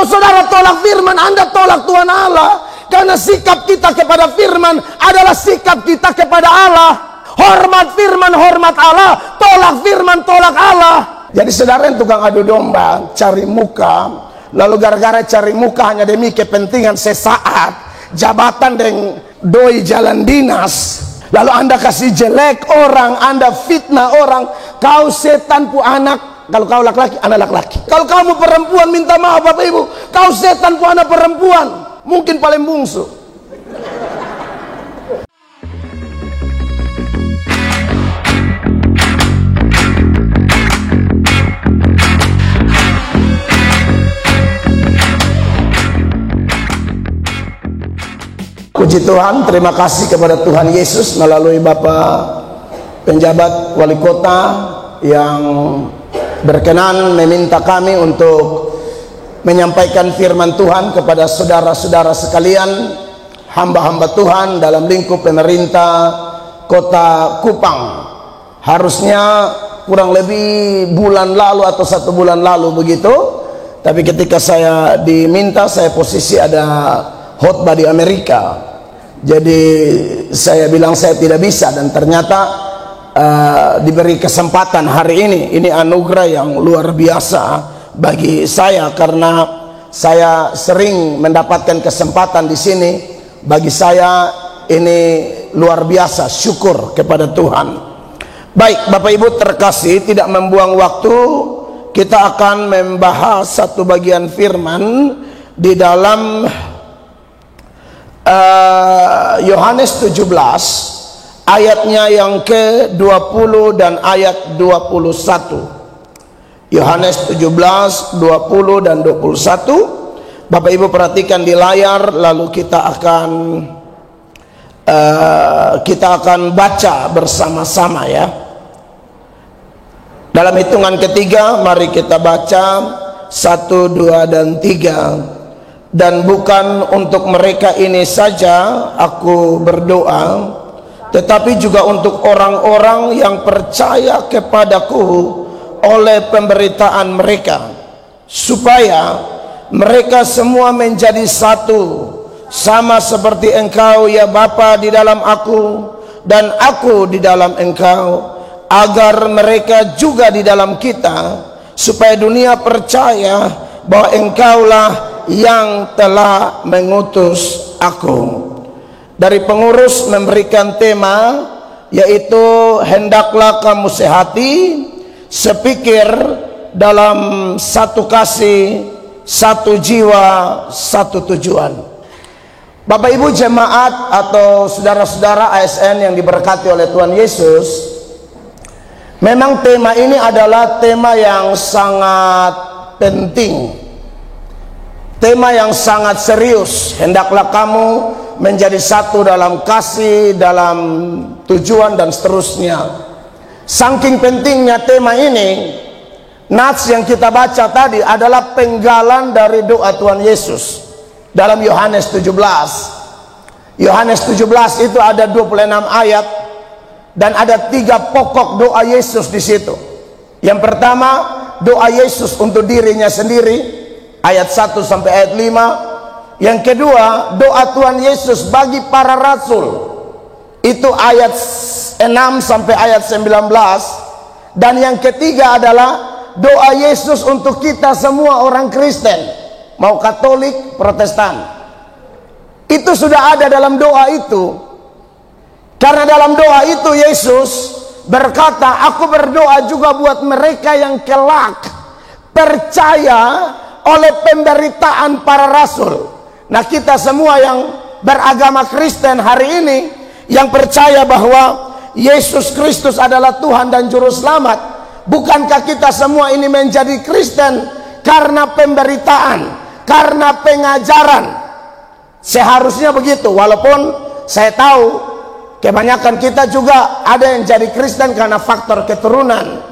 Kalau saudara tolak firman, Anda tolak Tuhan Allah. Karena sikap kita kepada firman adalah sikap kita kepada Allah. Hormat firman, hormat Allah. Tolak firman, tolak Allah. Jadi saudara yang tukang adu domba, cari muka, lalu gara-gara cari muka hanya demi kepentingan sesaat, jabatan dan doi jalan dinas, lalu Anda kasih jelek orang, Anda fitnah orang, kau setan pu anak. Kalau kau laki-laki, anak laki-laki. Kalau kamu perempuan, minta maaf Bapak Ibu, kau setan pu anak perempuan, mungkin paling bungsu. Puji Tuhan, terima kasih kepada Tuhan Yesus melalui Bapak penjabat wali kota yang berkenan meminta kami untuk menyampaikan firman Tuhan kepada saudara-saudara sekalian, hamba-hamba Tuhan dalam lingkup pemerintah Kota Kupang. Harusnya kurang lebih bulan lalu atau 1 bulan lalu begitu, tapi ketika saya diminta, saya posisi ada khotbah di Amerika. Jadi saya bilang saya tidak bisa, dan ternyata diberi kesempatan hari ini. Ini anugerah yang luar biasa bagi saya karena saya sering mendapatkan kesempatan di sini. Bagi saya ini luar biasa, syukur kepada Tuhan. Baik, Bapak Ibu terkasih, tidak membuang waktu, kita akan membahas satu bagian firman di dalam Yohanes 17 ayatnya yang ke-20 dan ayat 21. Yohanes 17, 20 dan 21. Bapak Ibu perhatikan di layar, lalu kita akan baca bersama-sama ya. Dalam hitungan ketiga, mari kita baca 1, 2 dan 3. Dan bukan untuk mereka ini saja aku berdoa, tetapi juga untuk orang-orang yang percaya kepadaku oleh pemberitaan mereka, supaya mereka semua menjadi satu, sama seperti Engkau ya Bapa di dalam aku dan aku di dalam Engkau, agar mereka juga di dalam kita, supaya dunia percaya bahwa Engkaulah yang telah mengutus aku. Dari pengurus memberikan tema, yaitu hendaklah kamu sehati, sepikir, dalam satu kasih, satu jiwa, satu tujuan. Bapak Ibu jemaat atau saudara-saudara ASN yang diberkati oleh Tuhan Yesus, memang tema ini adalah tema yang sangat penting, tema yang sangat serius. Hendaklah kamu menjadi satu dalam kasih, dalam tujuan dan seterusnya. Saking pentingnya tema ini, nats yang kita baca tadi adalah penggalan dari doa Tuhan Yesus dalam Yohanes 17. Yohanes 17 itu ada 26 ayat dan ada 3 pokok doa Yesus di situ. Yang pertama, doa Yesus untuk dirinya sendiri, ayat 1 sampai ayat 5. Yang kedua, doa Tuhan Yesus bagi para rasul, itu ayat 6 sampai ayat 19. Dan yang ketiga adalah doa Yesus untuk kita semua orang Kristen, mau Katolik, Protestan. Itu sudah ada dalam doa itu. Karena dalam doa itu Yesus berkata, aku berdoa juga buat mereka yang kelak percaya oleh pemberitaan para rasul. Nah, kita semua yang beragama Kristen hari ini, yang percaya bahwa Yesus Kristus adalah Tuhan dan Juru Selamat, bukankah kita semua ini menjadi Kristen karena pemberitaan, karena pengajaran? Seharusnya begitu. Walaupun saya tahu kebanyakan kita juga ada yang jadi Kristen karena faktor keturunan,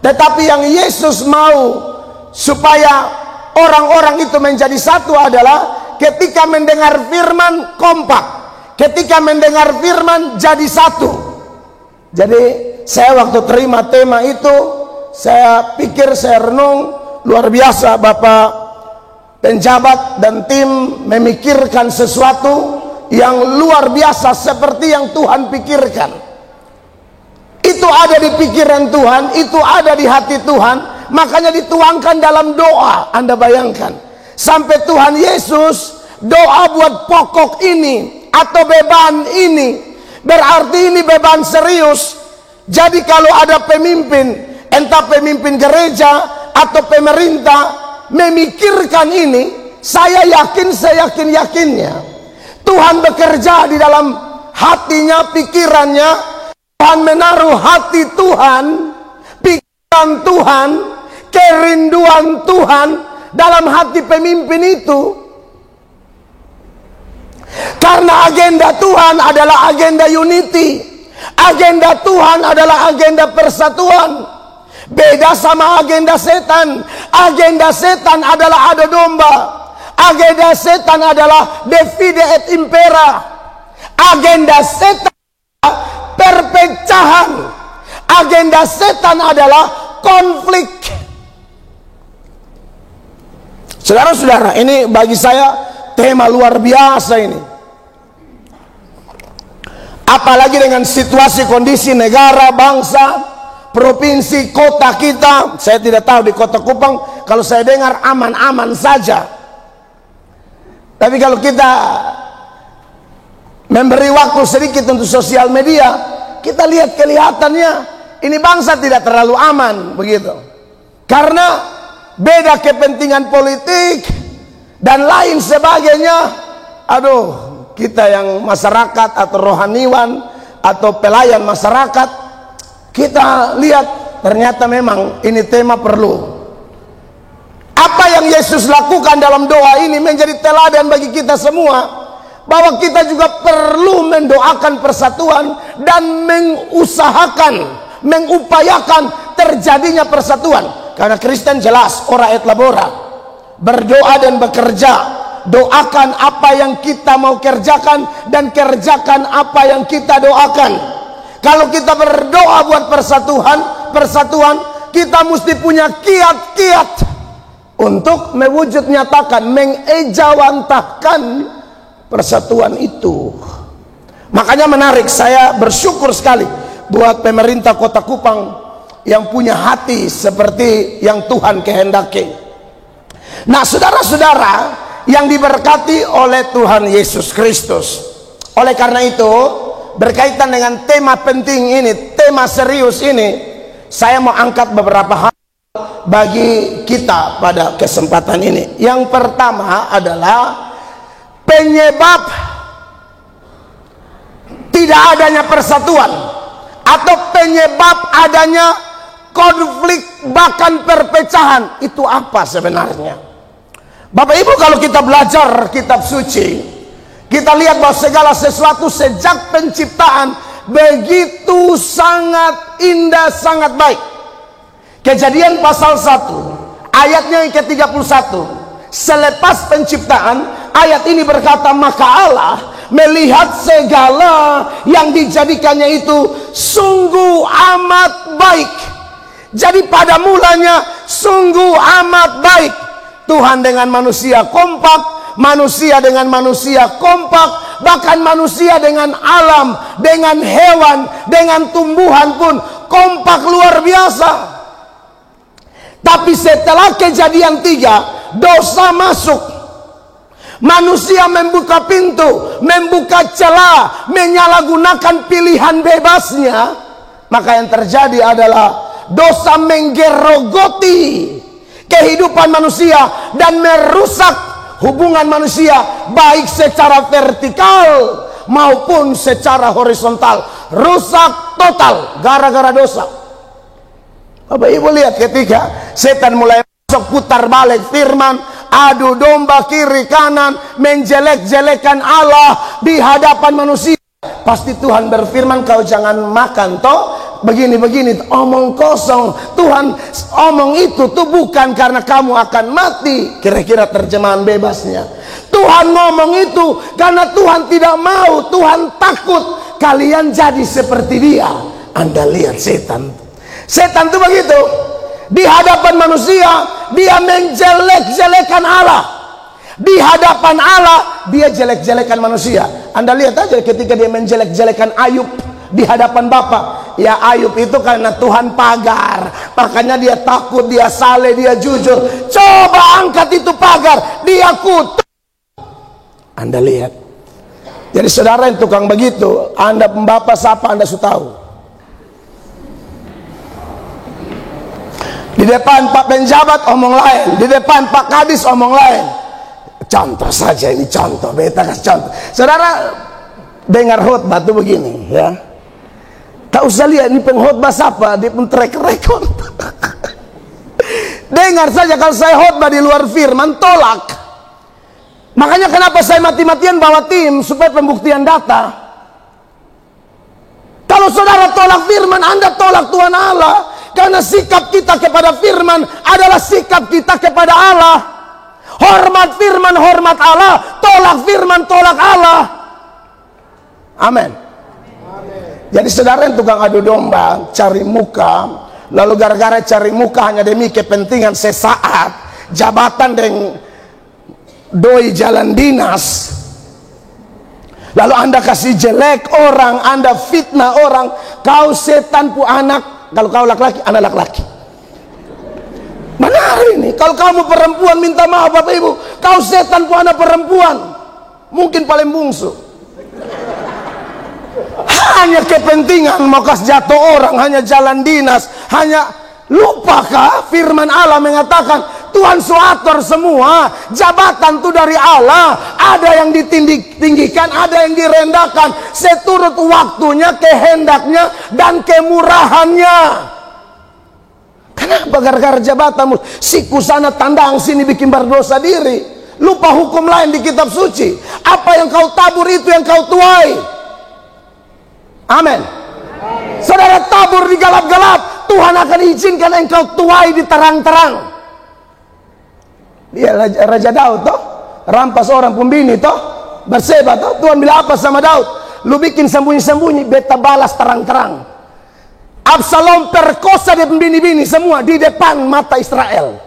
tetapi yang Yesus mau supaya orang-orang itu menjadi satu adalah ketika mendengar firman kompak, ketika mendengar firman jadi satu. Jadi saya waktu terima tema itu, saya pikir, saya renung, luar biasa Bapak penjabat dan tim memikirkan sesuatu yang luar biasa seperti yang Tuhan pikirkan. Itu ada di pikiran Tuhan, itu ada di hati Tuhan, makanya dituangkan dalam doa. Anda bayangkan, sampai Tuhan Yesus doa buat pokok ini atau beban ini, berarti ini beban serius. Jadi kalau ada pemimpin, entah pemimpin gereja atau pemerintah memikirkan ini, saya yakin, seyakin-yakinnya Tuhan bekerja di dalam hatinya, pikirannya. Tuhan menaruh hati Tuhan, pikiran Tuhan, kerinduan Tuhan dalam hati pemimpin itu. Karena agenda Tuhan adalah agenda unity. Agenda Tuhan adalah agenda persatuan. Beda sama agenda setan. Agenda setan adalah adu domba. Agenda setan adalah divide et impera. Agenda setan adalah perpecahan. Agenda setan adalah konflik. Saudara-saudara, ini bagi saya tema luar biasa ini. Apalagi dengan situasi kondisi negara, bangsa, provinsi, kota kita. Saya tidak tahu di Kota Kupang, kalau saya dengar aman-aman saja. Tapi kalau kita memberi waktu sedikit untuk sosial media, kita lihat kelihatannya ini bangsa tidak terlalu aman begitu. Karena beda kepentingan politik dan lain sebagainya. Aduh, kita yang masyarakat atau rohaniwan atau pelayan masyarakat, kita lihat ternyata memang ini tema perlu. Apa yang Yesus lakukan dalam doa ini menjadi teladan bagi kita semua, bahwa kita juga perlu mendoakan persatuan dan mengusahakan, mengupayakan terjadinya persatuan. Karena Kristen jelas ora et labora, berdoa dan bekerja. Doakan apa yang kita mau kerjakan dan kerjakan apa yang kita doakan. Kalau kita berdoa buat persatuan, kita mesti punya kiat-kiat untuk mewujud nyatakan, mengejawantahkan persatuan itu. Makanya menarik, saya bersyukur sekali buat pemerintah Kota Kupang yang punya hati seperti yang Tuhan kehendaki. Nah, saudara-saudara yang diberkati oleh Tuhan Yesus Kristus. Oleh karena itu, berkaitan dengan tema penting ini, tema serius ini, saya mau angkat beberapa hal bagi kita pada kesempatan ini. Yang pertama adalah penyebab tidak adanya persatuan atau penyebab adanya konflik bahkan perpecahan itu apa sebenarnya? Bapak Ibu, kalau kita belajar kitab suci, kita lihat bahwa segala sesuatu sejak penciptaan begitu sangat indah, sangat baik. Kejadian pasal 1 ayatnya yang ke-31, selepas penciptaan, ayat ini berkata, maka Allah melihat segala yang dijadikannya itu sungguh amat baik. Jadi pada mulanya sungguh amat baik. Tuhan dengan manusia kompak, manusia dengan manusia kompak, bahkan manusia dengan alam, dengan hewan, dengan tumbuhan pun kompak luar biasa. Tapi setelah kejadian 3, dosa masuk. Manusia membuka pintu, membuka celah, menyalahgunakan pilihan bebasnya. Maka yang terjadi adalah dosa menggerogoti kehidupan manusia dan merusak hubungan manusia, baik secara vertikal maupun secara horizontal. Rusak total gara-gara dosa. Bapak Ibu lihat, ketika setan mulai masuk, putar balik firman, adu domba kiri kanan, menjelek-jelekan Allah di hadapan manusia. Pasti Tuhan berfirman, kau jangan makan toh, begini-begini, omong kosong. Tuhan omong itu tuh bukan karena kamu akan mati, kira-kira terjemahan bebasnya. Tuhan ngomong itu karena Tuhan tidak mau, Tuhan takut kalian jadi seperti dia. Anda lihat setan tuh begitu, di hadapan manusia dia menjelek-jelekan Allah. Di hadapan Allah dia jelek-jelekan manusia. Anda lihat aja ketika dia menjelek-jelekan Ayub di hadapan Bapa. Ya Ayub itu karena Tuhan pagar, makanya dia takut, dia saleh, dia jujur. Coba angkat itu pagar, dia kutuk. Anda lihat. Jadi saudara yang tukang begitu, Anda pembapa siapa Anda sudah tahu. Di depan Pak penjabat omong lain, di depan Pak Kadis omong lain. Contoh saja ini, contoh, beta kasih contoh. Saudara dengar khotbah tuh begini ya. Tak usah lihat ini pengkhotbah siapa, dia pun track record. Dengar saja kalau saya khotbah di luar firman, tolak. Makanya kenapa saya mati-matian bawa tim supaya pembuktian data. Kalau saudara tolak firman, Anda tolak Tuhan Allah. Karena sikap kita kepada firman adalah sikap kita kepada Allah. Hormat firman, hormat Allah. Tolak firman, tolak Allah. Amin. Jadi saudara yang tukang adu domba, cari muka, lalu gara-gara cari muka hanya demi kepentingan sesaat, jabatan dan doi jalan dinas, lalu Anda kasih jelek orang, Anda fitnah orang, kau setan pu anak. Kalau kau laki-laki, anak laki-laki. Benar ini. Kalau kamu perempuan minta maaf Bapak Ibu, kau setan pu anak perempuan. Mungkin paling bungsu. Hanya kepentingan mau kasih jatuh orang, hanya jalan dinas, hanya lupakah firman Allah mengatakan Tuhan suator semua, jabatan itu dari Allah. Ada yang ditinggikan, ada yang direndahkan seturut waktunya, kehendaknya dan kemurahannya. Kenapa gara-gara jabatanmu siku sana tandang sini bikin berdosa diri, lupa hukum lain di kitab suci. Apa yang kau tabur itu yang kau tuai. Amin. Saudara tabur di gelap-gelap, Tuhan akan izinkan engkau tuai di terang-terang. Dia Raja Daud toh, rampas orang pembini toh, Batseba toh. Tuhan bilang apa sama Daud? Lu bikin sembunyi-sembunyi, beta balas terang-terang. Absalom perkosa dia pembini-bini semua di depan mata Israel.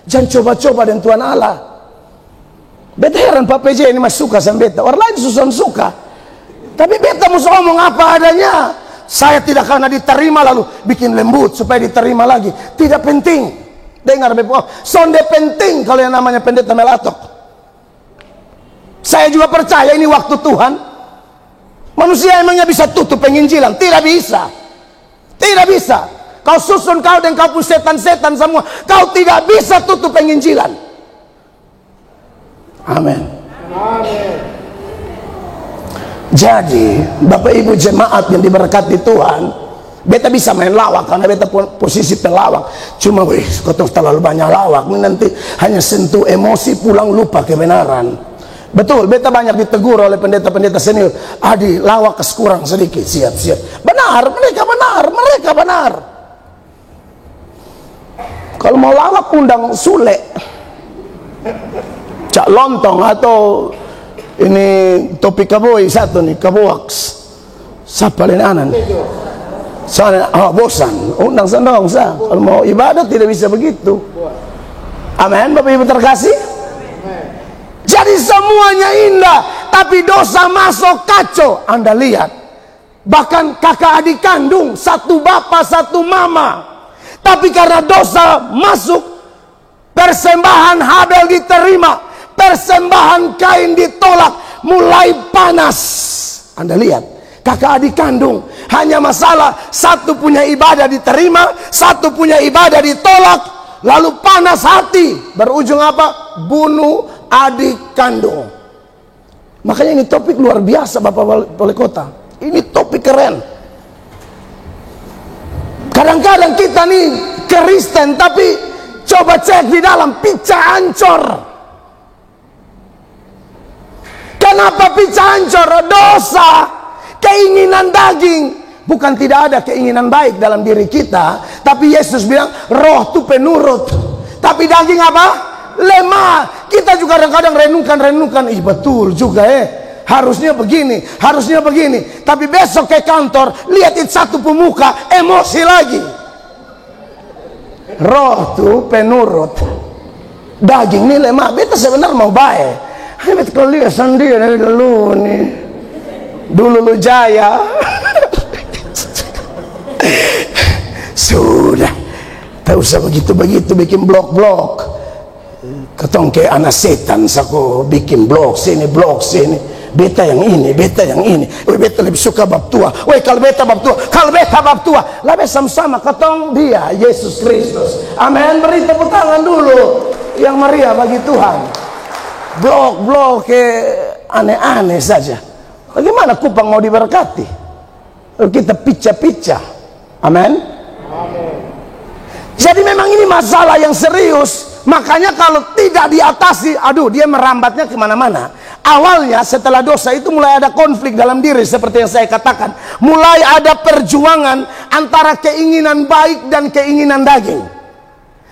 Jangan coba-coba dengan Tuhan Allah. Beta heran Pak PJ ini masih suka sama beta. Orang lain susah suka, tapi beta mesti ngomong apa adanya. Saya tidak karena diterima lalu bikin lembut supaya diterima lagi. Tidak penting. Dengar Bapak, sonde penting kalau yang namanya pendeta Melatok. Saya juga percaya ini waktu Tuhan. Manusia emangnya bisa tutup penginjilan? Tidak bisa. Tidak bisa. Kau susun kau dan kau pun setan-setan semua, kau tidak bisa tutup penginjilan. Amin. Amin. Jadi Bapak Ibu jemaat yang diberkati Tuhan, beta bisa main lawak karena beta posisi pelawak. Cuma kau terlalu banyak lawak, nanti hanya sentuh emosi pulang lupa kebenaran. Betul, beta banyak ditegur oleh pendeta-pendeta senior. Adi, lawak kurang sedikit, siap-siap. Benar, mereka benar, mereka benar. Kalau mau lawak undang Sule, Cak Lontong atau ini Topi Kaboi satu nih, Kaboaks. Siapa lain anan? Soalnya bosan, undang sendong sah. Kalau mau ibadah tidak bisa begitu. Amin, Bapak Ibu terkasih. Jadi semuanya indah, tapi dosa masuk kacau. Anda lihat, bahkan kakak adik kandung, satu bapak satu mama, tapi karena dosa masuk, persembahan Habel diterima, persembahan Kain ditolak, mulai panas. Anda lihat, kakak adik kandung, hanya masalah satu punya ibadah diterima, satu punya ibadah ditolak, lalu panas hati, berujung apa? Bunuh adik kandung. Makanya ini topik luar biasa Bapak Wali Kota. Ini topik keren. Kadang-kadang kita nih Kristen, tapi coba cek di dalam, pica ancor. Kenapa pica ancor? Dosa, keinginan daging. Bukan tidak ada keinginan baik dalam diri kita, tapi Yesus bilang roh itu penurut, tapi daging apa? Lemah. Kita juga kadang-kadang renungkan, ih betul juga harusnya begini, harusnya begini. Tapi besok ke kantor, lihat itu satu pemuka, emosi lagi. Roh tuh penurut. daging ni lemah. Beta sebenarnya mau baik. Beta kalau lihat sendiri dari dulu nih, dulu lu jaya. Sudah, tak usah begitu-begitu bikin blog-blog. Ketong kayak anak setan, saku bikin blog sini, beta yang ini, beta yang ini. Beta lebih suka bab tua. Kalau beta bab tua, lebih sama-sama ketong dia, Yesus Kristus. Amin. Beri tepuk tangan dulu yang meriah bagi Tuhan. Blog-blog kayak aneh-aneh saja. Bagaimana Kupang mau diberkati? Kita picah-picah. Amin. Jadi memang ini masalah yang serius. Makanya kalau tidak diatasi, dia merambatnya kemana-mana. Awalnya setelah dosa itu mulai ada konflik dalam diri, seperti yang saya katakan. Mulai ada perjuangan antara keinginan baik dan keinginan daging.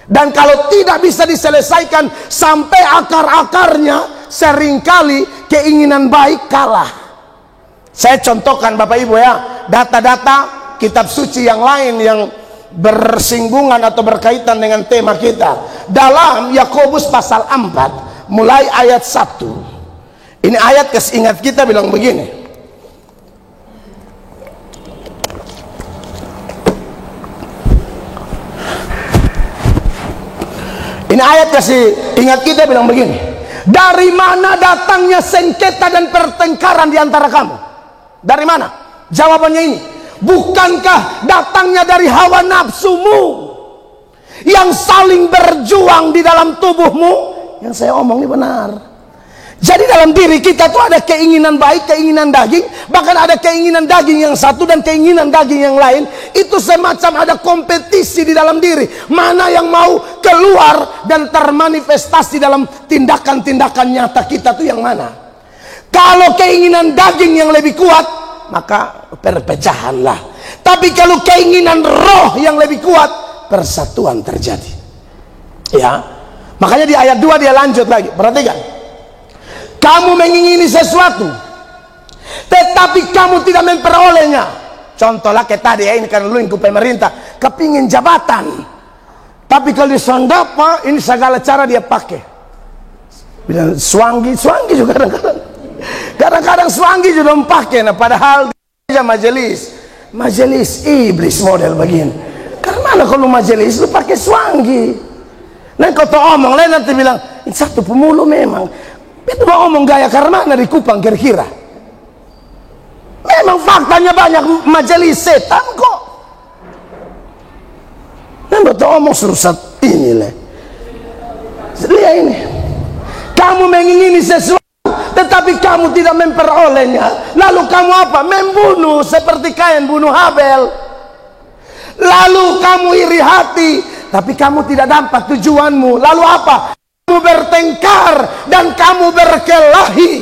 Dan kalau tidak bisa diselesaikan sampai akar-akarnya, seringkali keinginan baik kalah. Saya contohkan Bapak Ibu ya, data-data kitab suci yang lain yang bersinggungan atau berkaitan dengan tema kita. Dalam Yakobus pasal 4 mulai ayat 1. Ini ayat ingat kita bilang begini. Ini ayat ingat kita bilang begini. Dari mana datangnya sengketa dan pertengkaran di antara kamu? Dari mana? Jawabannya ini. Bukankah datangnya dari hawa nafsumu yang saling berjuang di dalam tubuhmu? Yang saya omong ini benar. Jadi dalam diri kita tuh ada keinginan baik, keinginan daging. Bahkan ada keinginan daging yang satu dan keinginan daging yang lain. Itu semacam ada kompetisi di dalam diri. Mana yang mau keluar dan termanifestasi dalam tindakan-tindakan nyata kita tuh yang mana? Kalau keinginan daging yang lebih kuat, maka perpecahanlah. Tapi kalau keinginan roh yang lebih kuat, persatuan terjadi. Ya, makanya di ayat 2 dia lanjut lagi. Perhatikan. Kamu mengingini sesuatu, tetapi kamu tidak memperolehnya. Contohlah kayak tadi ya, ini kan lu ingin pemerintah, kepingin jabatan. Tapi kalau disondapa, ini segala cara dia pakai. Bilang suanggi juga kadang-kadang. Kadang-kadang suanggi juga pakai. Nah, padahal dia majelis iblis model begini. Karena mana kalau majelis lu pakai suanggi? Nah, kau tuh omong lain nanti bilang ini satu pemulu memang. Itu mau omong gaya karena mana di Kupang kira-kira. Memang faktanya banyak majelis setan kok. Nah, betul omong surusat ini leh. Lihat ini. Kamu mengingini sesuatu, tetapi kamu tidak memperolehnya. Lalu kamu apa? Membunuh seperti Kain bunuh Habel. Lalu kamu iri hati, tapi kamu tidak dapat tujuanmu. Lalu apa? Kamu bertengkar dan kamu berkelahi.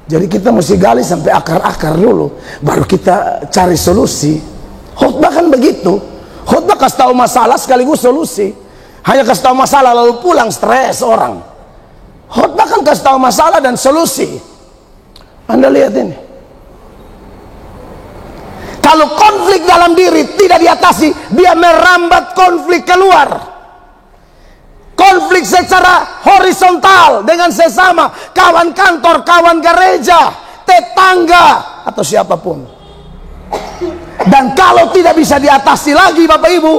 Jadi kita mesti gali sampai akar-akar dulu, baru kita cari solusi. Khotbah kan begitu. Khotbah kasih tahu masalah sekaligus solusi. Hanya kasih tahu masalah lalu pulang stres orang. Khotbah kan kasih tahu masalah dan solusi. Anda lihat ini. Kalau konflik dalam diri tidak diatasi, dia merambat konflik keluar. Konflik secara horizontal dengan sesama, kawan kantor, kawan gereja, tetangga, atau siapapun. Dan kalau tidak bisa diatasi lagi Bapak Ibu,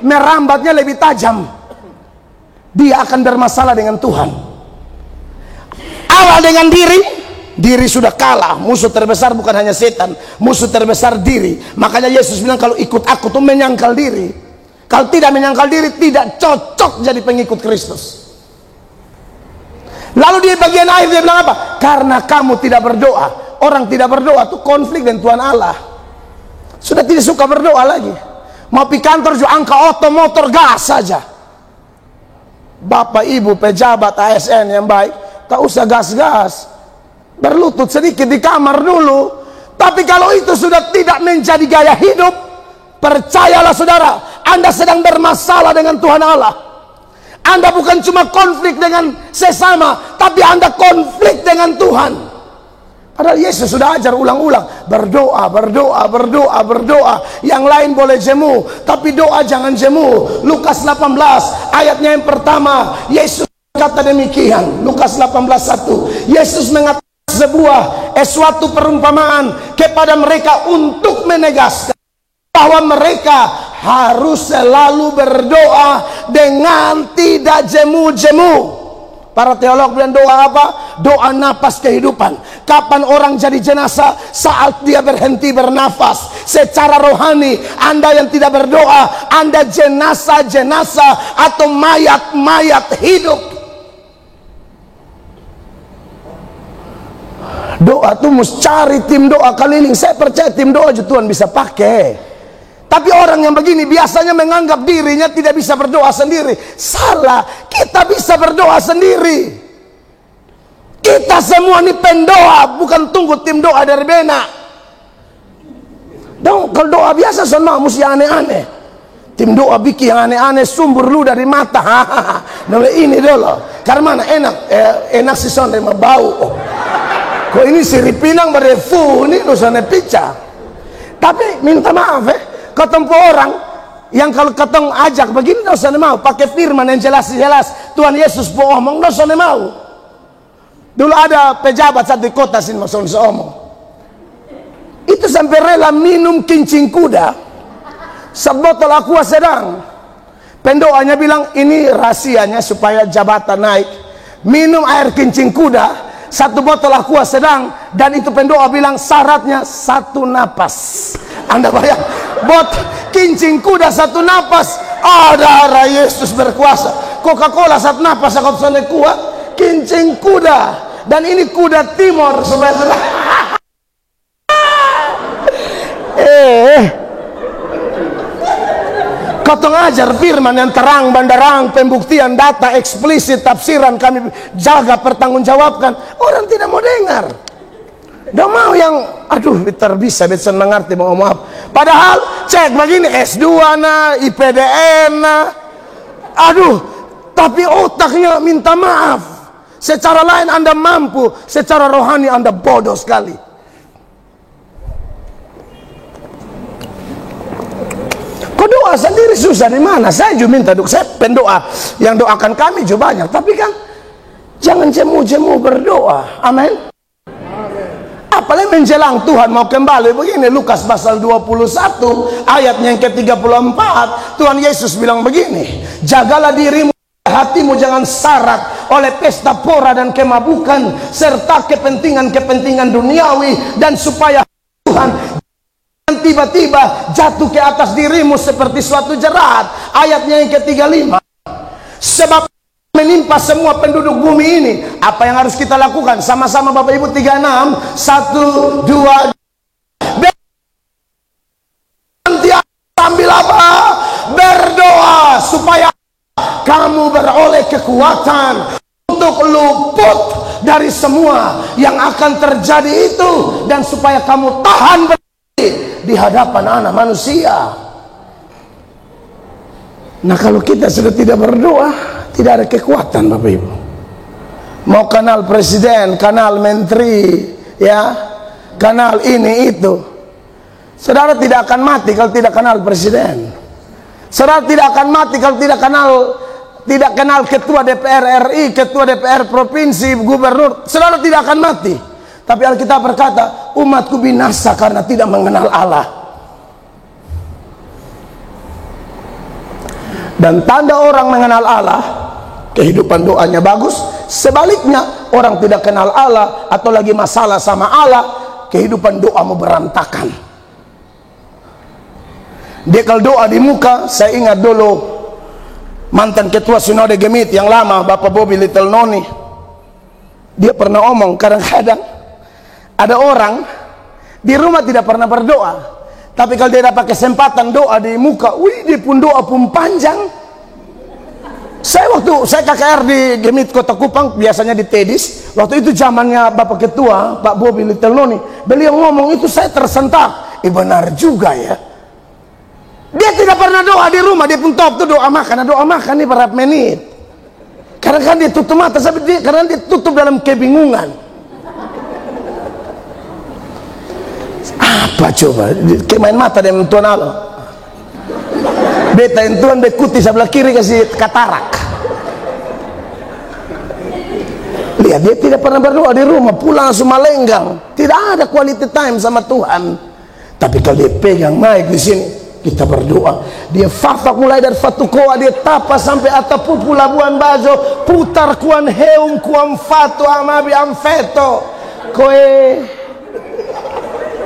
merambatnya lebih tajam. Dia akan bermasalah dengan Tuhan. Awal dengan diri sudah kalah. Musuh terbesar bukan hanya setan, musuh terbesar diri. Makanya Yesus bilang kalau ikut aku tuh menyangkal diri. Kalau tidak menyangkal diri, tidak cocok jadi pengikut Kristus. Lalu di bagian akhir dia bilang apa? Karena kamu tidak berdoa. Orang tidak berdoa itu konflik dengan Tuhan Allah. Sudah tidak suka berdoa lagi. Mau pergi kantor juga angka oto motor gas saja. Bapak ibu pejabat ASN yang baik, tak usah gas-gas. Berlutut sedikit di kamar dulu. Tapi kalau itu sudah tidak menjadi gaya hidup, percayalah saudara, Anda sedang bermasalah dengan Tuhan Allah. Anda bukan cuma konflik dengan sesama, tapi Anda konflik dengan Tuhan. Padahal Yesus sudah ajar ulang-ulang, berdoa, berdoa, berdoa, berdoa. Yang lain boleh jemu, tapi doa jangan jemu. Lukas 18 ayatnya yang pertama, Yesus kata demikian. Lukas 18:1. Yesus mengatakan suatu perumpamaan kepada mereka untuk menegaskan bahwa mereka harus selalu berdoa dengan tidak jemu-jemu. Para teolog bilang doa apa? Doa napas kehidupan. Kapan orang jadi jenazah? Saat dia berhenti bernafas. Secara rohani, Anda yang tidak berdoa, Anda jenazah-jenazah atau mayat-mayat hidup. Doa tuh mesti cari tim doa keliling. Saya percaya tim doa juga Tuhan bisa pakai. Tapi orang yang begini biasanya menganggap dirinya tidak bisa berdoa sendiri. Salah, kita bisa berdoa sendiri. Kita semua ini pendoa, bukan tunggu tim doa dari Bena. Dong, kalau doa biasa sama mesti aneh-aneh. Tim doa bikin yang aneh-aneh, sumber lu dari mata. Nah, ini dulu. Karena mana enak, enak sih soalnya bau. Kok ini siripinang berefu, ini dosanya pica. Tapi minta maaf ketemu orang yang kalau ketemu ajak begini dosanya mau pakai firman yang jelas-jelas Tuhan Yesus bohong dosanya mau. Dulu ada pejabat satu di kota sini maksudnya omong itu sampai rela minum kincing kuda sebotol aqua sedang. Pendoanya bilang ini rahasianya supaya jabatan naik, minum air kincing kuda satu botol aqua sedang, dan itu pendoa bilang syaratnya satu napas. Anda bayang kincing kuda satu napas, darah Yesus berkuasa. Coca-Cola satu napas aku sana kuat, kincing kuda, dan ini kuda timur saudara. Kau ngajar firman yang terang bandarang, pembuktian data eksplisit, tafsiran kami jaga pertanggungjawabkan. Orang tidak mau dengar. Udah mau yang aduh bisa mengerti mau maaf. Padahal cek begini S2 na, IPDN na. Aduh, tapi otaknya minta maaf. Secara lain Anda mampu, secara rohani Anda bodoh sekali. Kok doa sendiri susah di mana? Saya juga minta doa. Saya pendoa yang doakan kami juga banyak. Tapi kan jangan jemu-jemu berdoa. Amin. Apalagi menjelang Tuhan mau kembali begini. Lukas pasal 21 ayatnya yang ke-34. Tuhan Yesus bilang begini, jagalah dirimu, hatimu jangan syarat oleh pesta pora dan kemabukan serta kepentingan-kepentingan duniawi, dan supaya Tuhan tiba-tiba jatuh ke atas dirimu seperti suatu jerat. Ayatnya yang ke-35, sebab menimpa semua penduduk bumi ini. Apa yang harus kita lakukan? Sama-sama Bapak Ibu 36. 1, 2 sambil apa? Berdoa supaya kamu beroleh kekuatan untuk luput dari semua yang akan terjadi itu, dan supaya kamu tahan di hadapan anak manusia. Nah, kalau kita sudah tidak berdoa, tidak ada kekuatan Bapak Ibu. Mau kanal presiden, kanal menteri, ya, kanal ini itu. Saudara tidak akan mati kalau tidak kenal presiden. Saudara tidak akan mati kalau tidak kenal ketua DPR RI, ketua DPR provinsi, gubernur. Saudara tidak akan mati. Tapi Alkitab berkata, umatku binasa karena tidak mengenal Allah. Dan tanda orang mengenal Allah, kehidupan doanya bagus. Sebaliknya, orang tidak kenal Allah atau lagi masalah sama Allah, kehidupan doamu berantakan. Dia kalau doa di muka, saya ingat dulu mantan ketua Sinode Gemit yang lama, Bapak Bobby Little Noni. Dia pernah omong, kadang-kadang ada orang di rumah tidak pernah berdoa, tapi kalau dia dapat kesempatan doa di muka, wih, dia pun doa pun panjang. Saya KKR di Gemit Kota Kupang, biasanya di Tedis. Waktu itu zamannya Bapak Ketua, Pak Bobby Little Noni. Beliau ngomong itu saya tersentak. Benar juga ya. Dia tidak pernah doa di rumah, dia pun top tuh doa makan nih berapa menit. Karena kan dia tutup mata, karena dia tutup dalam kebingungan. coba kayak main mata dengan Tuhan Allah. Beta yang Tuhan bekuti sebelah kiri kasih katarak. Lihat, dia tidak pernah berdoa di rumah, pulang langsung malenggang, tidak ada quality time sama Tuhan. Tapi kalau dia pegang mic di sini, kita berdoa. Dia fafak mulai dari Fatukoa, dia tapa sampai Atapupu Labuan Bajo, putar kuan heung kuam fatu amabi amfeto koe.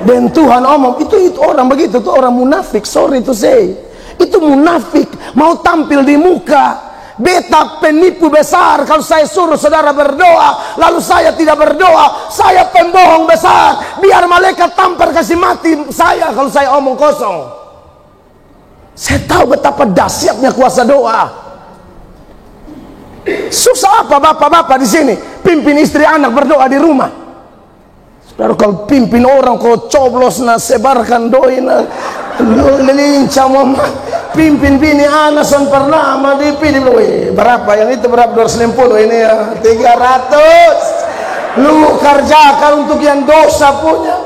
Dan Tuhan omong, itu orang begitu, itu orang munafik, sorry to say. Itu munafik, mau tampil di muka. Beta penipu besar kalau saya suruh saudara berdoa lalu saya tidak berdoa. Saya pembohong besar, biar malaikat tampar kasih mati saya kalau saya omong kosong. Saya tahu betapa dahsyatnya kuasa doa. Susah apa bapak-bapak di sini pimpin istri anak berdoa di rumah? Saudara, kalau pimpin orang kau coblos na sebarkan doi na lincah mama, pimpin bini anak son pernah dipilih, berapa yang itu berapa 250 ini ya 300. Lu kerjakan untuk yang dosa punya.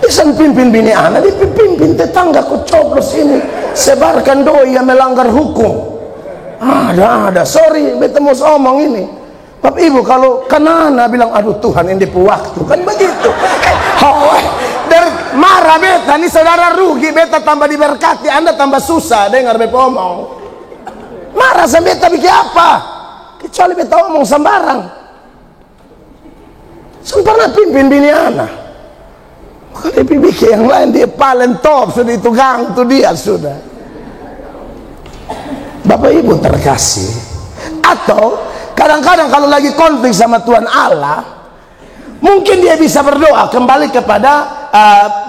Isan pimpin bini anak, dipimpin tetangga kau coblos ini sebarkan doi yang melanggar hukum. Ada sorry beta mau omong ini. Bapak Ibu kalau kanana bilang aduh Tuhan ini waktu kan begitu. Dari marah beta nih saudara rugi, beta tambah diberkati, Anda tambah susah dengar beta omong. Marah sama beta bikin apa? Kecuali beta omong sembarang. Sempurna pimpin bini anak. Kalau bikin yang lain dia paling top sudah itu gang tuh dia sudah. Bapak Ibu terkasih. Atau kadang-kadang kalau lagi konflik sama Tuhan Allah, mungkin dia bisa berdoa. Kembali kepada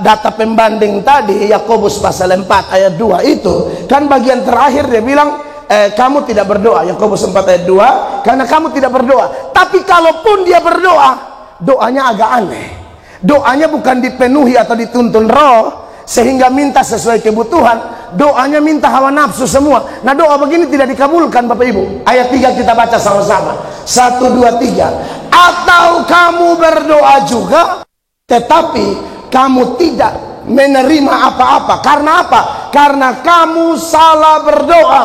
data pembanding tadi, Yakobus pasal 4 ayat 2 itu kan bagian terakhir dia bilang kamu tidak berdoa. Yakobus 4 ayat 2, karena kamu tidak berdoa. Tapi kalaupun dia berdoa, doanya agak aneh. Doanya bukan dipenuhi atau dituntun roh sehingga minta sesuai kebutuhan. Doanya minta hawa nafsu semua. Nah doa begini tidak dikabulkan Bapak Ibu. Ayat 3 kita baca sama-sama. 1, 2, 3. Atau kamu berdoa juga tetapi kamu tidak menerima apa-apa. Karena apa? Karena kamu salah berdoa.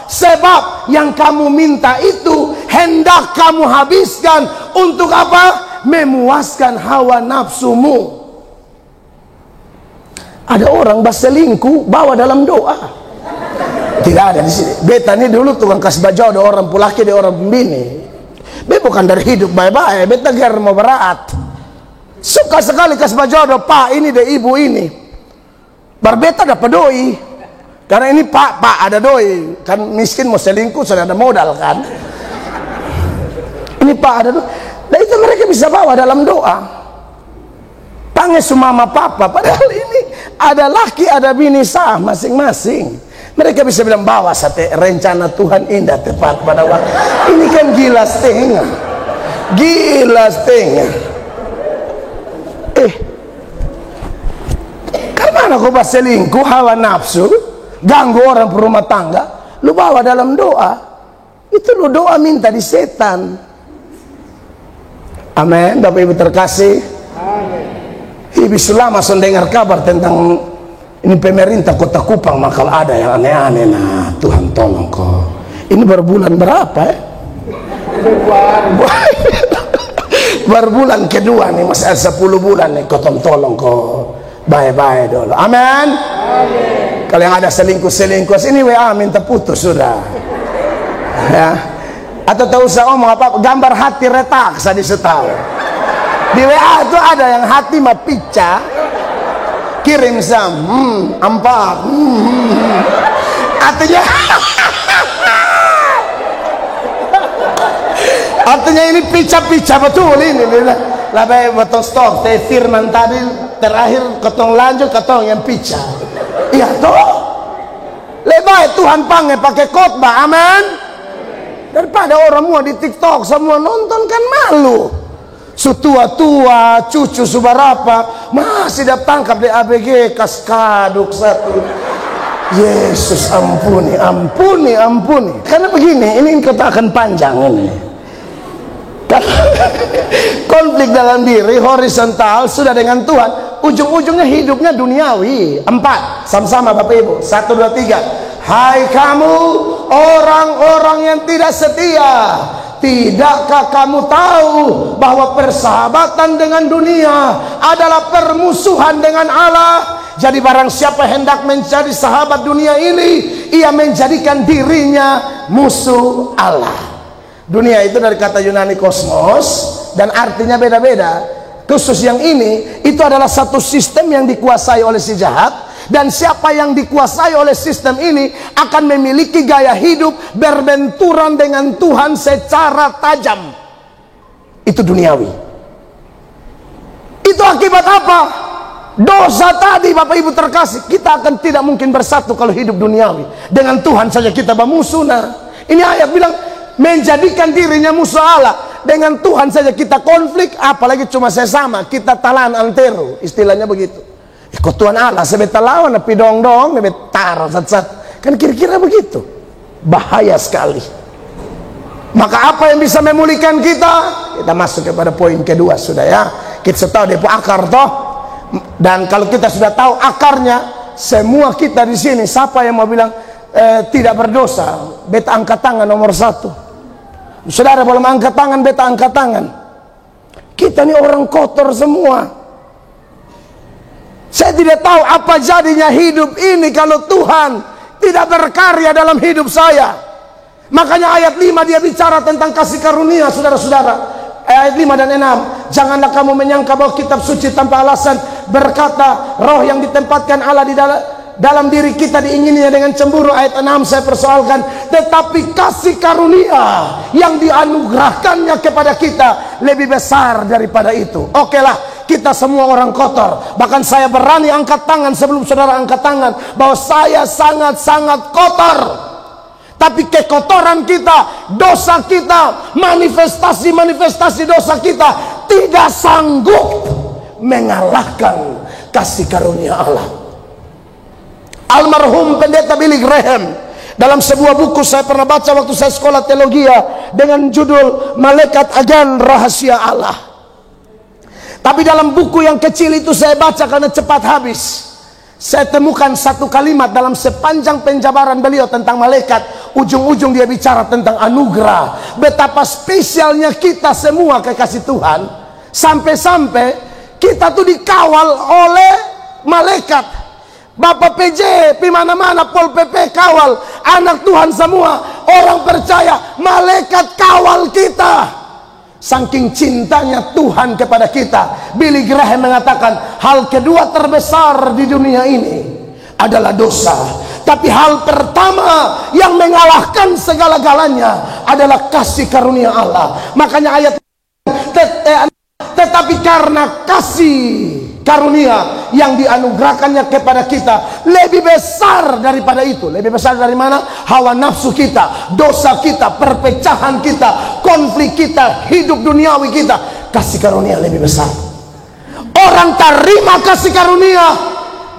Sebab yang kamu minta itu hendak kamu habiskan untuk apa? Memuaskan hawa nafsumu. Ada orang berselingkuh bawa dalam doa. Tidak ada di sini. Beta ini dulu tukang kasih baju ada orang pulaki ada orang pembini. Beta bukan dari hidup bye-bye. Beta ger mau berat. Suka sekali kasih baju ada pak ini deh ibu ini. Barbeta dapat doi. Karena ini pak ada doi. Kan miskin mau selingkuh sudah ada modal kan. Ini pak ada doi. Dan itu mereka bisa bawa dalam doa. Pangesu mama papa, padahal ini ada laki ada bini sah masing-masing. Mereka bisa bilang bawa sate rencana Tuhan indah tepat pada waktu. Ini kan gila setengah. Gila setengah. Karena kau selingkuh hawa nafsu, ganggu orang berumah tangga, lu bawa dalam doa. Itu lu doa minta di setan. Amin. Bapak Ibu terkasih. Ibu selama dengar kabar tentang ini pemerintah Kota Kupang bakal ada yang aneh-aneh. Nah Tuhan tolong kok. Ini baru bulan berapa ya? Baru bulan kedua nih, masih 10 bulan nih. Kau tolong kok. Bye-bye dulu. Amin. Kalau yang ada selingkuh ini WA minta putus sudah. Ya. Atau tak usah omong apa, gambar hati retak saya disetal. Di WA itu ada yang hati mah pica, kirim sam, ampak, artinya ini pica-pica betul ini. Labai betul stok. Teh firman tadi terakhir ketong lanjut ketong yang pica. Iya toh. Lebih Tuhan panggil pakai khotbah, amin. Daripada orang semua di TikTok semua nonton kan malu. Sutua-tua, cucu subarapa masih dapat tangkap di ABG kaskaduk satu. Yesus ampuni, ampuni, ampuni. Karena begini, ini kata akan panjang ini. Konflik dalam diri horizontal sudah dengan Tuhan, ujung-ujungnya hidupnya duniawi. 4 sama-sama Bapak Ibu. 1, 2, 3. Hai kamu orang-orang yang tidak setia, tidakkah kamu tahu bahwa persahabatan dengan dunia adalah permusuhan dengan Allah? Jadi barang siapa hendak menjadi sahabat dunia ini, ia menjadikan dirinya musuh Allah. Dunia itu dari kata Yunani kosmos, dan artinya beda-beda. Khusus yang ini, itu adalah satu sistem yang dikuasai oleh si jahat. Dan siapa yang dikuasai oleh sistem ini akan memiliki gaya hidup berbenturan dengan Tuhan secara tajam. Itu duniawi. Itu akibat apa? Dosa tadi Bapak Ibu terkasih. Kita akan tidak mungkin bersatu kalau hidup duniawi. Dengan Tuhan saja kita bermusuh. Ini ayat bilang menjadikan dirinya musuh Allah. Dengan Tuhan saja kita konflik, apalagi cuma sesama, kita talan antero, istilahnya begitu. Ikut Tuhan Allah sebeta lawan tapi dong-dong betar sat-sat. Kan kira-kira begitu. Bahaya sekali. Maka apa yang bisa memulihkan kita? Kita masuk kepada poin kedua sudah ya. Kita tahu depo akar toh. Dan kalau kita sudah tahu akarnya, semua kita di sini siapa yang mau bilang tidak berdosa, beta angkat tangan nomor 1. Saudara boleh angkat tangan, beta angkat tangan. Kita ini orang kotor semua. Saya tidak tahu apa jadinya hidup ini kalau Tuhan tidak berkarya dalam hidup saya. Makanya ayat 5 dia bicara tentang kasih karunia, saudara-saudara. Ayat 5 dan 6. Janganlah kamu menyangka bahwa kitab suci tanpa alasan berkata roh yang ditempatkan Allah di dalam diri kita diingininya dengan cemburu. Ayat 6 saya persoalkan. Tetapi kasih karunia yang dianugerahkannya kepada kita lebih besar daripada itu. Oke lah, kita semua orang kotor. Bahkan saya berani angkat tangan sebelum saudara angkat tangan bahwa saya sangat-sangat kotor. Tapi kekotoran kita, dosa kita, manifestasi-manifestasi dosa kita tidak sanggup mengalahkan kasih karunia Allah. Almarhum pendeta Billy Graham dalam sebuah buku saya pernah baca waktu saya sekolah teologi dengan judul Malaikat Agen Rahasia Allah. Tapi dalam buku yang kecil itu saya baca karena cepat habis. Saya temukan satu kalimat dalam sepanjang penjabaran beliau tentang malaikat. Ujung-ujung dia bicara tentang anugerah. Betapa spesialnya kita semua kekasih Tuhan. Sampai-sampai kita tuh dikawal oleh malaikat. Bapak PJ, di mana-mana, Pol PP kawal. Anak Tuhan semua, orang percaya, malaikat kawal kita. Saking cintanya Tuhan kepada kita, Billy Graham mengatakan hal kedua terbesar di dunia ini adalah dosa. Tapi hal pertama yang mengalahkan segala-galanya adalah kasih karunia Allah. Makanya ayat tetapi karena kasih karunia yang dianugerahkannya kepada kita lebih besar daripada itu. Lebih besar dari mana? Hawa nafsu kita, dosa kita, perpecahan kita, konflik kita, hidup duniawi kita. Kasih karunia lebih besar. Orang terima kasih karunia,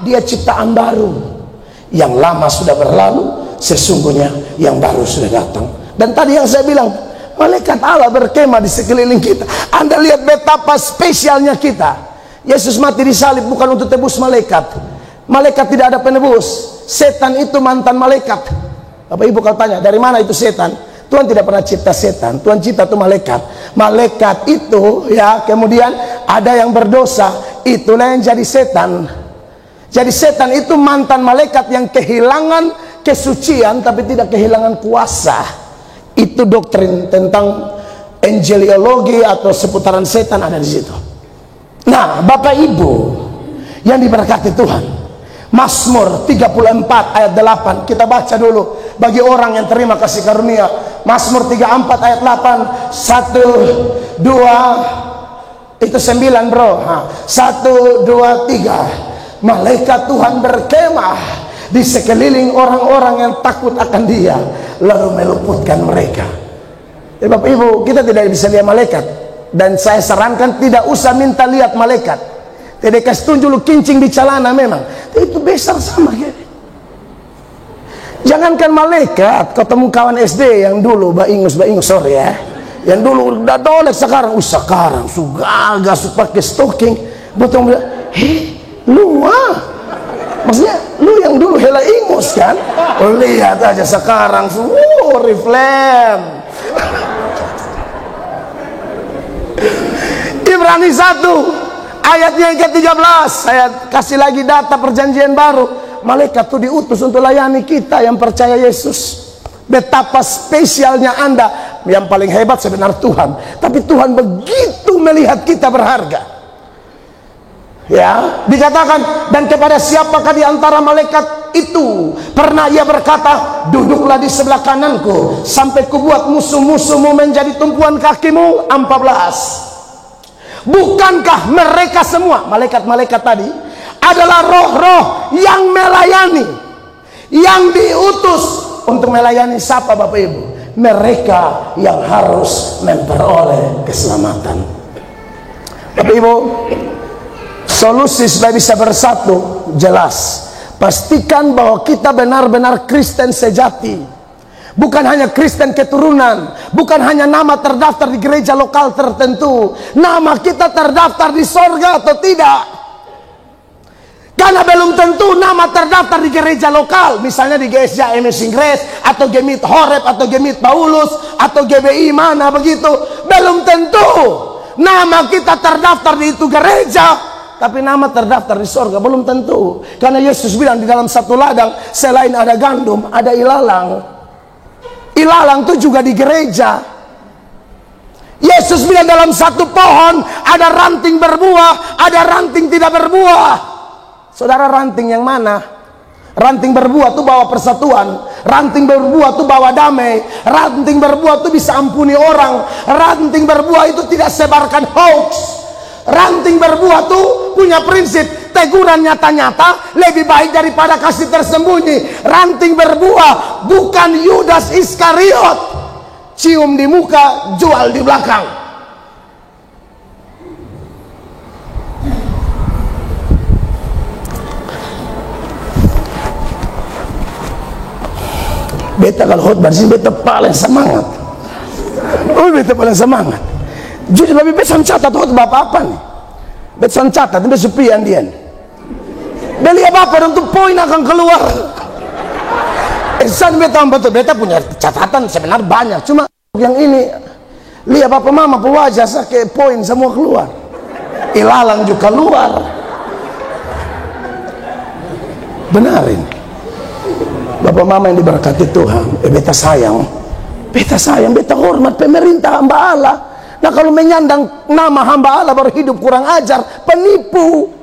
dia ciptaan baru. Yang lama sudah berlalu, sesungguhnya yang baru sudah datang. Dan tadi yang saya bilang, malaikat Allah berkemah di sekeliling kita. Anda lihat betapa spesialnya kita. Yesus mati di salib bukan untuk tebus malaikat. Malaikat tidak ada penebus. Setan itu mantan malaikat. Bapak Ibu kalau tanya, dari mana itu setan? Tuhan tidak pernah cipta setan. Tuhan cipta itu malaikat. Malaikat itu ya, kemudian ada yang berdosa, itulah yang jadi setan. Jadi setan itu mantan malaikat yang kehilangan kesucian tapi tidak kehilangan kuasa. Itu doktrin tentang angeliologi atau seputaran setan ada di situ. Nah, Bapak Ibu yang diberkati Tuhan, Mazmur 34 ayat 8 kita baca dulu bagi orang yang terima kasih karunia. Mazmur 34 ayat 8. 1 2 itu 9 bro. 1 2 3. Malaikat Tuhan berkemah di sekeliling orang-orang yang takut akan Dia, lalu meluputkan mereka. Ya, Bapak Ibu, kita tidak bisa lihat malaikat. Dan saya sarankan tidak usah minta lihat malaikat. Tidak kasih tunjuk lu kincing di celana memang. Itu besar sama gitu. Jangankan malaikat, ketemu kawan SD yang dulu baingus sorry ya. Yang dulu udah dolek, sekarang sekarang sugaga pakai stocking. Betul bilang, heh, lu maksudnya lu yang dulu hela ingus kan? Oh, lihat aja sekarang reflem. Ibrani 1 ayatnya yang ke-13, saya kasih lagi data perjanjian baru. Malaikat itu diutus untuk layani kita yang percaya Yesus. Betapa spesialnya Anda. Yang paling hebat sebenarnya Tuhan, tapi Tuhan begitu melihat kita berharga. Ya, dikatakan, dan kepada siapakah di antara malaikat itu pernah ia berkata, duduklah di sebelah kananku sampai kubuat musuh-musuhmu menjadi tumpuan kakimu. 14. Bukankah mereka semua malaikat-malaikat tadi adalah roh-roh yang melayani, yang diutus untuk melayani siapa Bapak Ibu? Mereka yang harus memperoleh keselamatan. Bapak Ibu, solusi supaya bisa bersatu jelas. Pastikan bahwa kita benar-benar Kristen sejati. Bukan hanya Kristen keturunan, bukan hanya nama terdaftar di gereja lokal tertentu. Nama kita terdaftar di sorga atau tidak? Karena belum tentu nama terdaftar di gereja lokal, misalnya di GSJ MS Inggris, atau Gemit Horeb, atau Gemit Paulus, atau GBI mana begitu. Belum tentu nama kita terdaftar di itu gereja, tapi nama terdaftar di sorga belum tentu. Karena Yesus bilang di dalam satu ladang, selain ada gandum, ada ilalang. Ilalang itu juga di gereja. Yesus bilang dalam satu pohon ada ranting berbuah, ada ranting tidak berbuah. Saudara, ranting yang mana? Ranting berbuah itu bawa persatuan, ranting berbuah itu bawa damai, ranting berbuah itu bisa ampuni orang, ranting berbuah itu tidak sebarkan hoax, ranting berbuah itu punya prinsip teguran nyata-nyata lebih baik daripada kasih tersembunyi. Ranting berbuah bukan Yudas Iskariot, cium di muka, jual di belakang. Beta kalau khotbah di sini beta paling semangat. Oh, beta paling semangat. Jadi lebih beta catat khotbah apa nih? Beta catat, beta sepian dia. Beli apa untuk poin akan keluar. Esan beta betul, beta punya catatan sebenarnya banyak. Cuma yang ini lihat apa mama pewajah ke poin semua keluar. Ilalang juga keluar. Benar ini. Bapak mama yang diberkati Tuhan, beta sayang, beta hormat pemerintah hamba Allah. Nah, kalau menyandang nama hamba Allah baru hidup kurang ajar, penipu.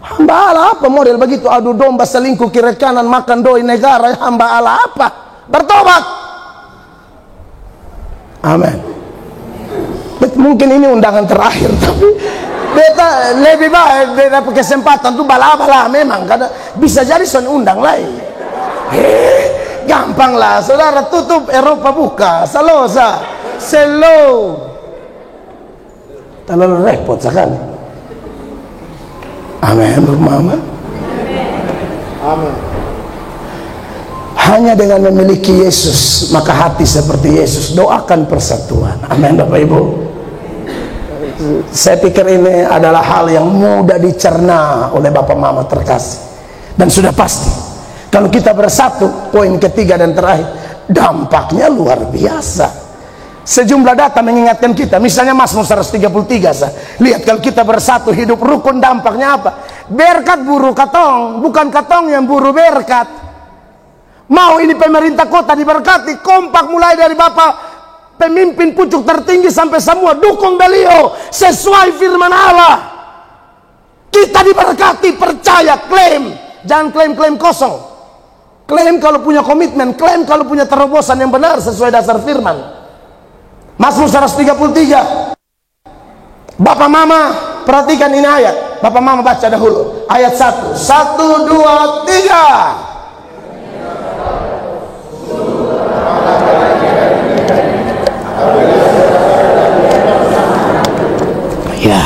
Hamba Allah apa model begitu? Adu domba, selingkuh kiri kanan, makan doi negara. Hamba Allah apa? Bertobat. Amin. Mungkin ini undangan terakhir, tapi beta lebih baik beta pakai kesempatan tuh bala-bala memang, karena bisa jadi son undang lain. Gampang lah, saudara, tutup Eropa buka, salosa, selo, terlalu repot sekali. Amin, mama. Amin. Hanya dengan memiliki Yesus maka hati seperti Yesus. Doakan persatuan. Amin, Bapak Ibu. Saya pikir ini adalah hal yang mudah dicerna oleh Bapak Mama terkasih, dan sudah pasti kalau kita bersatu, poin ketiga dan terakhir, dampaknya luar biasa. Sejumlah data mengingatkan kita, misalnya Mazmur 133, lihat kalau kita bersatu hidup rukun, dampaknya apa? Berkat buru katong, bukan katong yang buru berkat. Mau ini pemerintah kota diberkati, kompak mulai dari Bapak pemimpin pucuk tertinggi sampai semua dukung beliau sesuai firman Allah. Kita diberkati, percaya, klaim, jangan klaim-klaim kosong. Klaim kalau punya komitmen, klaim kalau punya terobosan yang benar sesuai dasar firman. Mazmur 133. Bapak Mama perhatikan ini ayat. Bapak Mama baca dahulu ayat 1. 1, 2, 3. Ya,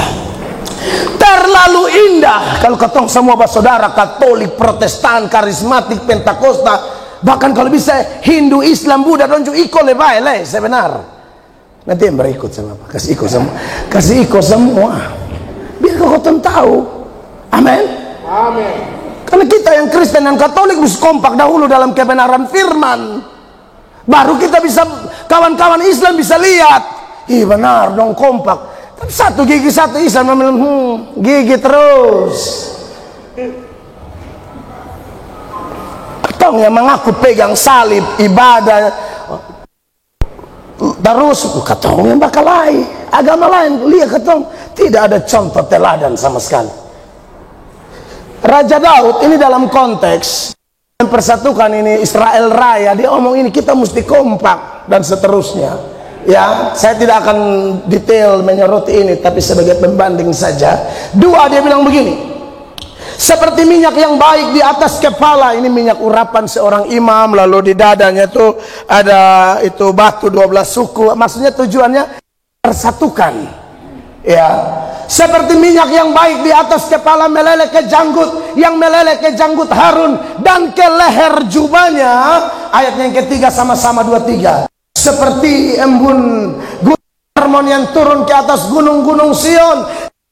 terlalu indah kalau ketong semua saudara Katolik, Protestan, Karismatik, Pentakosta, bahkan kalau bisa Hindu, Islam, Buddha, donju iko lebay sebenar. Nanti yang berikut sama Pak, kasih ikut semua, biar kau tahu. Amin. Amin. Karena kita yang Kristen dan Katolik harus kompak dahulu dalam kebenaran firman, baru kita bisa, kawan-kawan Islam bisa lihat, ih benar dong kompak. Tapi satu gigi satu Islam gigi terus. Ketong yang mengaku pegang salib ibadah terus, ketong yang bakal lain agama lain, lihat ketong tidak ada contoh teladan sama sekali. Raja Daud ini dalam konteks mempersatukan ini Israel Raya, dia omong ini kita mesti kompak dan seterusnya. Ya, saya tidak akan detail menyoroti ini, tapi sebagai pembanding saja. Dua, dia bilang begini, seperti minyak yang baik di atas kepala, ini minyak urapan seorang imam, lalu di dadanya itu ada itu batu 12 suku, maksudnya tujuannya persatukan. Ya, seperti minyak yang baik di atas kepala meleleh ke janggut, yang meleleh ke janggut Harun dan ke leher jubahnya. Ayatnya yang ketiga sama-sama 23. Seperti embun gunung Hermon yang turun ke atas gunung-gunung Sion.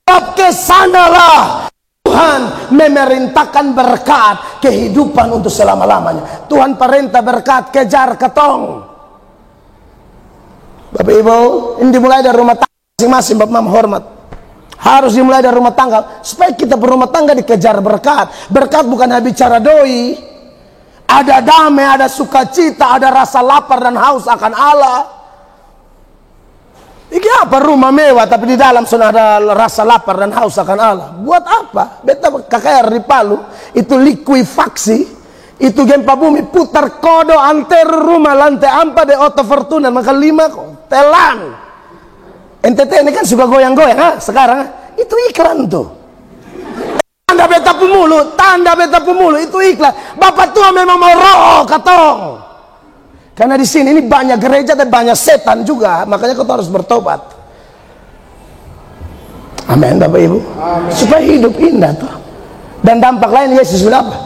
Sebab kesanalah Tuhan memerintahkan berkat kehidupan untuk selama-lamanya. Tuhan perintah berkat, kejar ketong. Bapak Ibu, ini dimulai dari rumah tangga masing-masing. Bapak Mam hormat, harus dimulai dari rumah tangga supaya kita berumah tangga dikejar berkat. Berkat bukan hanya bicara doi, ada damai, ada sukacita, ada rasa lapar dan haus akan Allah. Ini apa rumah mewah tapi di dalam sudah ada rasa lapar dan haus akan Allah? Buat apa? Beta KKR di Palu itu likuifaksi, itu gempa bumi putar kodo anter rumah lantai 4 de Otto Fortuna maka 5 kok telan. NTT ini kan suka goyang-goyang sekarang itu iklan tuh. Tanda beta pemulu itu iklan. Bapak tua memang mau roh katong. Karena di sini ini banyak gereja dan banyak setan juga, makanya kau harus bertobat. Amin Bapak Ibu. Amin. Supaya hidup indah tuh. Dan dampak lain Yesus bilang apa?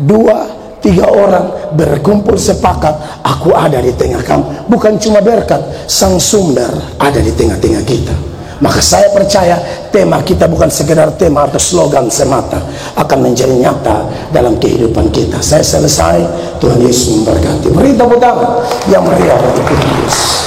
2, 3 orang berkumpul sepakat, aku ada di tengah kamu. Bukan cuma berkat, sang sumber ada di tengah-tengah kita. Maka saya percaya tema kita bukan sekedar tema atau slogan semata, akan menjadi nyata dalam kehidupan kita. Saya selesai. Tuhan Yesus memberkati. Beri tepuk tangan yang meriah bagi Yesus.